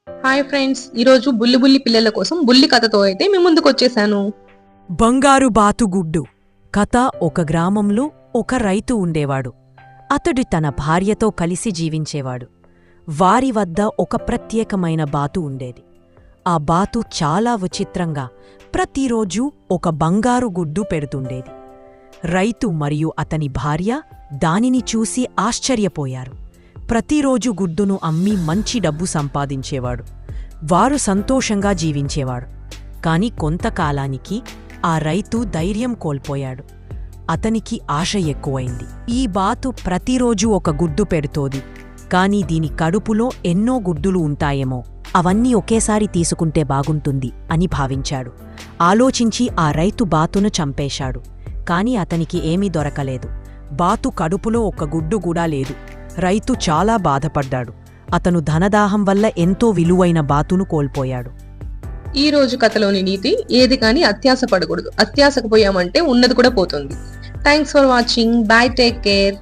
Hi friends, ఈరోజు బుల్లి బుల్లి పిల్లల కోసం బుల్లి కథతో అయితే మీ ముందుకు వచ్చేసాను. బంగారు బాతుగుడ్డు. కథ. ఒక గ్రామంలో ఒక రైతు ఉండేవాడు. అతడు తన భార్యతో కలిసి జీవించేవాడు. వారి వద్ద ఒక ప్రత్యేకమైన బాతు ఉండేది. ఆ బాతు చాలా విచిత్రంగా ప్రతిరోజూ ఒక బంగారు గుడ్డు పెడుతుండేది. రైతు మరియు అతని భార్య దానిని చూసి ఆశ్చర్యపోయారు. ప్రతిరోజు గుడ్డును అమ్మి మంచి డబ్బు సంపాదించేవాడు. వారు సంతోషంగా జీవించేవాడు. కాని కొంతకాలానికి ఆ రైతు ధైర్యం కోల్పోయాడు. అతనికి ఆశ ఎక్కువైంది. ఈ బాతు ప్రతిరోజూ ఒక గుడ్డు పెడుతోంది, కాని దీని కడుపులో ఎన్నో గుడ్డులు ఉంటాయేమో, అవన్నీ ఒకేసారి తీసుకుంటే బాగుంటుంది అని భావించాడు. ఆలోచించి ఆ రైతు బాతును చంపేశాడు. కాని అతనికి ఏమీ దొరకలేదు. బాతు కడుపులో ఒక గుడ్డు కూడా లేదు. రైతు చాలా బాధపడ్డాడు. అతను ధనదాహం వల్ల ఎంతో విలువైన బాతును కోల్పోయాడు. ఈ రోజు కథలోని నీతి, ఏది కానీ అత్యాశ పడకూడదు. అత్యాశకు పోయామంటే ఉన్నది కూడా పోతుంది. Thanks for watching. By, take care.